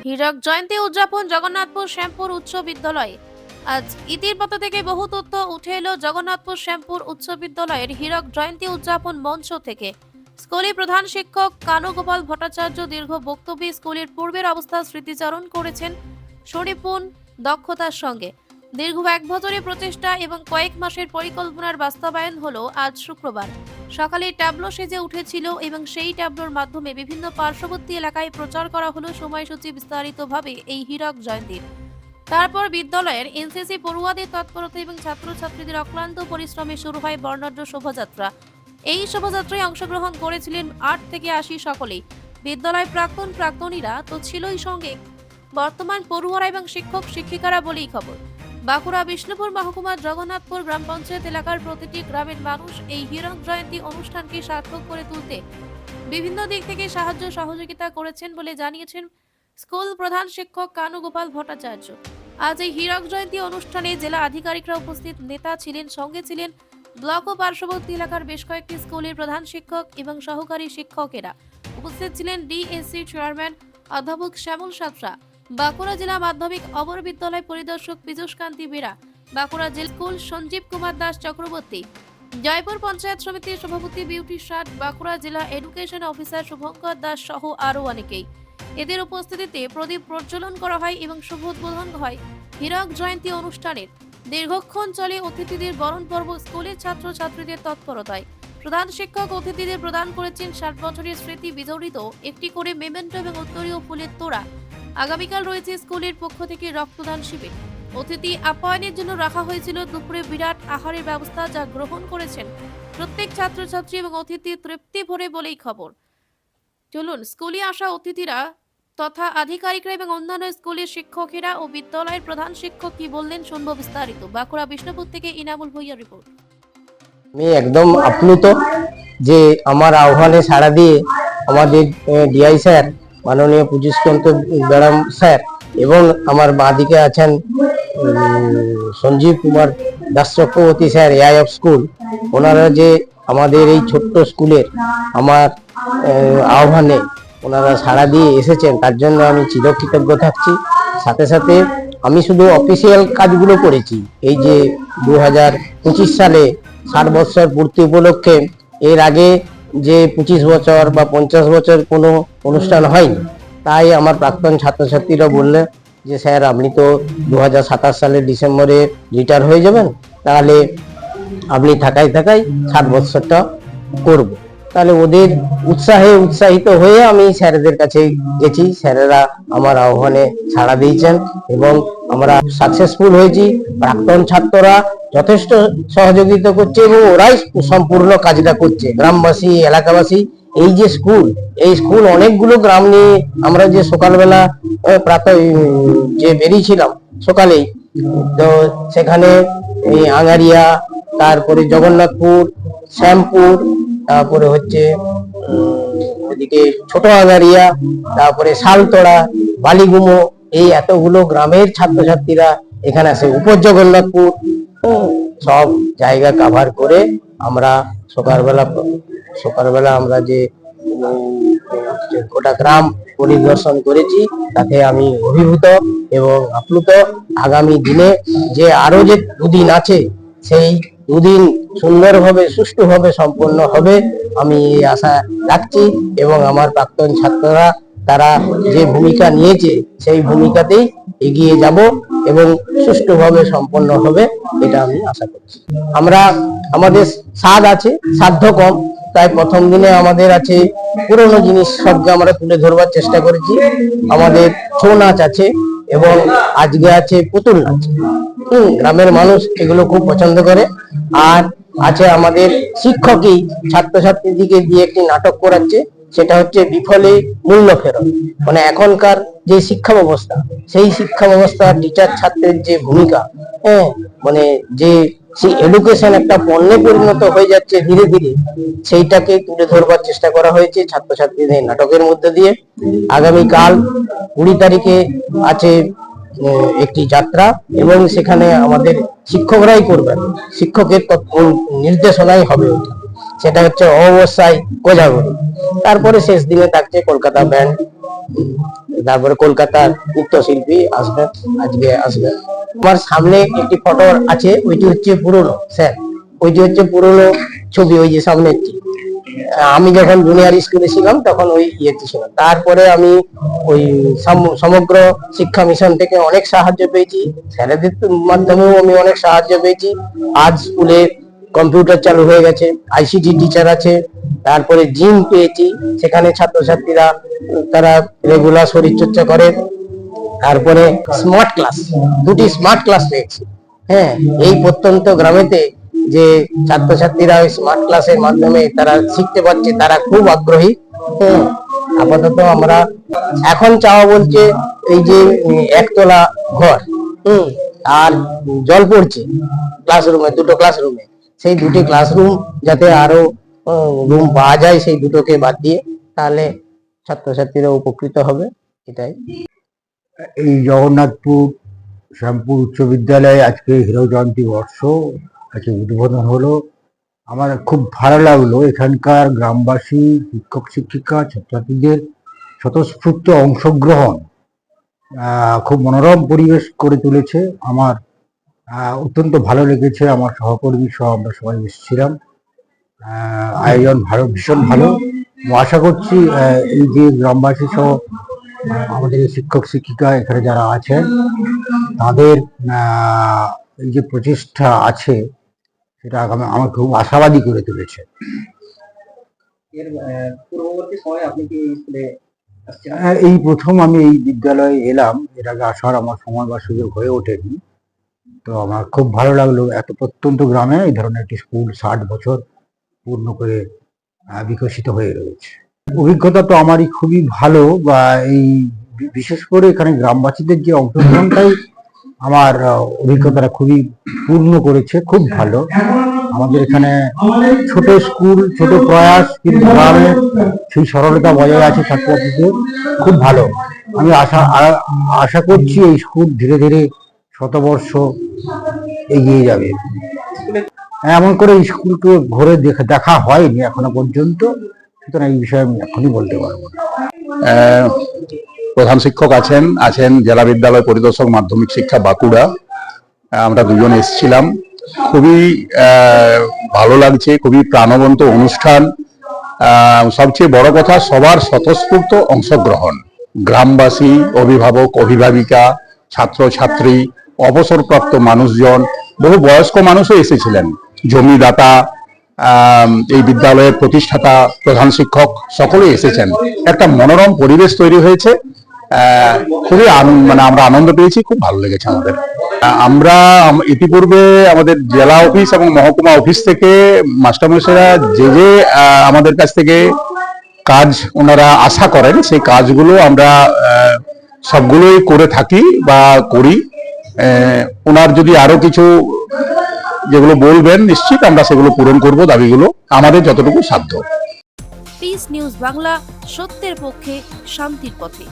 হীরক জয়ন্তী উদযাপন জগন্নাথপুর শ্যামপুর উচ্চ বিদ্যালয়ে। আজ ইতির পাতা থেকে বহু তথ্য উঠে এলো জগন্নাথপুর শ্যামপুর উচ্চ বিদ্যালয়ের হীরক জয়ন্তী উদযাপন মঞ্চ থেকে। স্কুলের প্রধান শিক্ষক কানুগোপাল ভট্টাচার্য দীর্ঘ বক্তব্যে স্কুলের পূর্বের অবস্থা স্মৃতিচারণ করেছেন সুনিপুণ দক্ষতার সঙ্গে। দীর্ঘ 1 বছরের প্রচেষ্টা এবং কয়েক মাসের পরিকল্পনার বাস্তবায়ন হলো আজ শুক্রবার। সকালে ট্যাবলো সেজে উঠেছিল এবং সেই ট্যাবলোর মাধ্যমে বিভিন্ন পার্শ্ববর্তী এলাকায় প্রচার করা হলো সময়সূচি বিস্তারিতভাবে এই হীরক জয়ন্তীর। তারপর বিদ্যালয়ের এনসিসি পড়ুয়াদের তৎপরতা এবং ছাত্রছাত্রীদের অক্লান্ত পরিশ্রমে শুরু হয় বর্ণাঢ্য শোভাযাত্রা। এই শোভাযাত্রায় অংশগ্রহণ করেছিলেন 8 থেকে 80 সকলেই। বিদ্যালয় প্রাক্তনীরা তো ছিলই, সঙ্গে বর্তমান পড়ুয়ারা এবং শিক্ষক শিক্ষিকারা বলেই খবর। বাঁকুড়া বিষ্ণুপুর মহকুমার জগন্নাথপুর গ্রাম পঞ্চায়েত এলাকার প্রতিটি গ্রামের মানুষ এই হীরক জয়ন্তী অনুষ্ঠানকে সার্থক করে তুলতে বিভিন্ন দিক থেকে সাহায্য সহযোগিতা করেছেন বলে জানিয়েছেন স্কুল প্রধান শিক্ষক কানুগোপাল ভট্টাচার্য। আজ এই হীরক জয়ন্তী অনুষ্ঠানে জেলা আধিকারিকরা উপস্থিত, নেতা ছিলেন, সঙ্গে ছিলেন ব্লক ও পার্শ্ববর্তী এলাকার বেশ কয়েকটি স্কুলের প্রধান শিক্ষক এবং সহকারী শিক্ষকেরা। উপস্থিত ছিলেন ডিএসসি চেয়ারম্যান অধ্যাপক শ্যামল সাঁতরা, বাঁকুড়া জেলা মাধ্যমিক অবর বিদ্যালয় পরিদর্শক পীযূষ কান্তি বেরা, বাঁকুড়া জেলা স্কুল সঞ্জীব কুমার দাস চক্রবর্তী, জয়পুর পঞ্চায়েত সমিতির সভাপতি বিউটি ষাট, বাঁকুড়া জেলা এডুকেশন অফিসার শুভঙ্কর দাস সহ আরও অনেকেই। এদের উপস্থিতিতে প্রদীপ প্রজ্বলন করা হয় এবং শুভ উদ্বোধন হয় হীরক জয়ন্তী অনুষ্ঠানের। দীর্ঘক্ষণ চলে অতিথিদের বরণ পর্ব স্কুলের ছাত্রছাত্রীদের তৎপরতায়। প্রধান শিক্ষক অতিথিদের প্রদান করেছেন 60 বছরের স্মৃতি বিজড়িত একটি করে মেমেন্টো এবং উত্তরীয় ফুলের তোড়া। আগামীকাল রয়েছে স্কুলের পক্ষ থেকে রক্তদান শিবির। অতিথি আপ্যায়নের জন্য রাখা হয়েছিল দুপুরে বিরাট আহারের ব্যবস্থা, যা গ্রহণ করেছেন প্রত্যেক ছাত্রছাত্রী এবং অতিথি তৃপ্তি ভরে বলেই খবর। চলুন স্কুলে আসা অতিথিরা তথা আধিকারিকরা এবং অন্যান্য স্কুলের শিক্ষকেরা ও বিদ্যালয়ের প্রধান শিক্ষক কি বললেন শুনবো বিস্তারিত। বাঁকুড়া বিষ্ণুপুর থেকে ইনামুল ভুইয়ার রিপোর্ট। আমি একদম আপ্লুত যে আমার আহ্বানে সাড়া দিয়ে আমাদের ডিআই স্যার, মাননীয় পূজিষ্কন্ত ম্যাডাম স্যার এবং আমার বাঁদিকে আছেন Sanjib Kumar Das Chakraborty sir, AI of school, ওনারা যে আমাদের এই ছোট্ট স্কুলের আমার আহ্বানে ওনারা সাড়া দিয়ে এসেছেন, তার জন্য আমি চিরকৃতজ্ঞ থাকছি। সাথে সাথে আমি শুধু অফিসিয়াল কাজগুলো করেছি। এই যে 2025 সালে 60 বছর পূর্তি উপলক্ষে, এর আগে যে 25 বছর বা 50 বছর কোনো অনুষ্ঠান হয়নি। তাই আমার প্রাক্তন ছাত্রছাত্রীরা বললে যে স্যার আপনি তো 2027 সালের ডিসেম্বরে রিটায়ার হয়ে যাবেন, তাহলে আপনি থাকায় 60 বছরটা করব। তাহলে ওদের উৎসাহিত হয়ে আমি স্যারদের কাছে গেছি। স্যারেরা আমার আহ্বানে সাড়া দিয়েছেন এবং আমরা সাকসেসফুল হয়েছি। প্রাক্তন ছাত্ররা যথেষ্ট সহযোগিতা করছে এবং ওরাই সম্পূর্ণ কাজটা করছে। গ্রামবাসী, এলাকাবাসী, এই যে স্কুল, এই স্কুল অনেকগুলো গ্রাম নিয়ে আমরা যে সকালবেলা যে বেরিয়েছিলাম সকালেই, তো সেখানে এই আঙারিয়া, তারপরে জগন্নাথপুর, শ্যামপুর, তারপরে হচ্ছে এদিকে ছোট আঙারিয়া, তারপরে শালতোড়া, বালিগুমো, এই এতগুলো গ্রামের ছাত্রছাত্রীরা এখানে আসে। উপর জগন্নাথপুর, সব জায়গা কাভার করে আমরা সকালবেলা আমরা যে গোটা গ্রাম পরিদর্শন করেছি, তাতে আমি অভিভূত এবং আপ্লুত। আগামী দিনে যে আরো যে 2 দিন আছে, সেই 2 দিন সুন্দরভাবে সুষ্ঠুভাবে সম্পন্ন হবে আমি এই আশা রাখছি এবং আমার প্রাক্তন ছাত্ররা তারা যে ভূমিকা নিয়েছে সেই ভূমিকাতেই এগিয়ে যাব এবং সুষ্ঠুভাবে সম্পন্ন হবে, এটা আমি আশা করছি। আমাদের সাধ্য কম, তাই প্রথম দিনে আমাদের আছে পুরনো জিনিস সবকে আমরা তুলে ধরবার চেষ্টা করেছি। আমাদের ছৌ নাচ আছে এবং আজকে আছে পুতুল নাচ। গ্রামের মানুষ এগুলো খুব পছন্দ করে। আর আছে আমাদের শিক্ষকই ছাত্রছাত্রীদিকে দিয়ে একটি নাটক করাচ্ছে, সেটা হচ্ছে বিফলে মূল্য ফেরত। মানে এখনকার যে শিক্ষা ব্যবস্থা, সেই শিক্ষা ব্যবস্থা টিচার ছাত্রের যে ভূমিকা, মানে যে সেই এডুকেশন একটা পণ্যে পরিণত হয়ে যাচ্ছে ধীরে ধীরে, সেইটাকে তুলে ধরবার চেষ্টা করা হয়েছে ছাত্রছাত্রীদের নাটকের মধ্যে দিয়ে। আগামীকাল 20 তারিখে আছে একটি যাত্রা এবং সেখানে আমাদের শিক্ষকরাই করবেন, শিক্ষকের নির্দেশনাই হবে ওটা, সেটা হচ্ছে অবস্থায় কোজাগরী। তারপরে শেষ দিনে থাকছে কলকাতা ব্যান্ড, তারপরে কলকাতার নৃত্যশিল্পী আসবেন, আজকে আসবেন। আমার সামনে একটি ফটো আছে, ওইটি হচ্ছে পুরনো স্যার, ওইটি হচ্ছে পুরনো ছবি, ওই যে সামনেরটি। আমি যখন জুনিয়র স্কুলে ছিলাম তখন ওই ইয়েতে ছিলাম। তারপরে আমি ওই সমগ্র শিক্ষা মিশন থেকে অনেক সাহায্য পেয়েছি, স্যারেদের মাধ্যমেও আমি অনেক সাহায্য পেয়েছি। আজ স্কুলে কম্পিউটার চালু হয়ে গেছে, আইসিটি টিচার আছে, তারপরে জিম পেয়েছি, সেখানে ছাত্রছাত্রীরা তারা রেগুলার শরীরচর্চা করে। তারপরে স্মার্ট ক্লাস, দুটি স্মার্ট ক্লাস পেয়েছি। হ্যাঁ, এই প্রত্যন্ত গ্রামেতে যে ছাত্রছাত্রীরা ওই স্মার্ট ক্লাসের মাধ্যমে তারা শিখতে পারছে, তারা খুব আগ্রহী। হ্যাঁ, আপাতত আমরা এখন চাওয়া বলছে এই যে একতলা ঘর, আর জল পড়ছে ক্লাসরুমে, দুটো ক্লাসরুমে, সেই দুটি ক্লাসরুম যাতে আরো রুম পাওয়া যায় সেই দুটোকে বাদ দিয়ে, তাহলে ছাত্রছাত্রীরা উপকৃত হবে, এটাই। এই জগন্নাথপুর শ্যামপুর উচ্চ বিদ্যালয়ে আজকে হীরক জয়ন্তী বর্ষ আজকে উদ্বোধন হলো। আমার খুব ভালো লাগলো, এখানকার গ্রামবাসী, শিক্ষক শিক্ষিকা, ছাত্রছাত্রীদের স্বতঃস্ফূর্ত অংশগ্রহণ খুব মনোরম পরিবেশ করে তুলেছে। আমার অত্যন্ত ভালো লেগেছে, আমার সহকর্মী সহ আমরা সবাই এসেছিলাম। আয়োজন ভালো, ভীষণ ভালো। আশা করছি এই যে গ্রামবাসী সহ আমাদের শিক্ষক শিক্ষিকা এখানে যারা আছেন তাদের এই যে প্রচেষ্টা আছে সেটা আমার খুব আশাবাদী করে তুলেছে। এই প্রথম আমি এই বিদ্যালয়ে এলাম, এর আগে আসার আমার সময় বা সুযোগ হয়ে ওঠেনি। তো আমার খুব ভালো লাগলো, এত প্রত্যন্ত গ্রামে এই ধরনের একটি স্কুল 60 বছর পূর্ণ করে বিকশিত হয়ে রয়েছে। অভিজ্ঞতা তো আমারই খুবই ভালো, বা এই বিশেষ করে এখানে গ্রামবাসীদের যে অংশগ্রহণটাই আমার অভিজ্ঞতাটা খুবই পূর্ণ করেছে, খুব ভালো। আমাদের এখানে ছোট স্কুল, ছোট প্রয়াস, কিন্তু গ্রামে সেই সরলতা বজায় আছে ছাত্রছাত্রীদের, খুব ভালো। আমি আশা করছি এই স্কুল ধীরে ধীরে শতবর্ষ এগিয়ে যাবে। এমন করে স্কুলকে ঘুরে দেখা হয়নি এখনো পর্যন্ত, সুতরাং এই বিষয়ে আমি এখনই বলতে পারবো না। প্রধান শিক্ষক আছেন জেলা বিদ্যালয় পরিদর্শক মাধ্যমিক শিক্ষা বাঁকুড়া, আমরা দুজন এসেছিলাম। খুবই ভালো লাগছে, খুবই প্রাণবন্ত অনুষ্ঠান। সবচেয়ে বড় কথা সবার স্বতঃস্ফূর্ত অংশগ্রহণ, গ্রামবাসী, অভিভাবক অভিভাবিকা, ছাত্রছাত্রী, অবসরপ্রাপ্ত মানুষজন, বহু বয়স্ক মানুষও এসেছিলেন, জমিদাতা, এই বিদ্যালয়ের প্রতিষ্ঠাতা, প্রধান শিক্ষক সকলেই এসেছেন। একটা মনোরম পরিবেশ তৈরি হয়েছে, খুবই আমরা আনন্দ পেয়েছি, খুব ভালো লেগেছে আমাদের। আমরা ইতিপূর্বে আমাদের জেলা অফিস এবং মহকুমা অফিস থেকে মাস্টারমশাইরা যে আমাদের কাছ থেকে কাজ ওনারা আশা করেন, সেই কাজগুলো আমরা সবগুলোই করে থাকি বা করি। ওনার যদি আরো কিছু যেগুলো বলবেন, নিশ্চিত আমরা সেগুলো পূরণ করব, দাবিগুলো আমাদের যতটুকু সাধ্য। পিস নিউজ বাংলা, সত্যের পক্ষে, শান্তির পথে।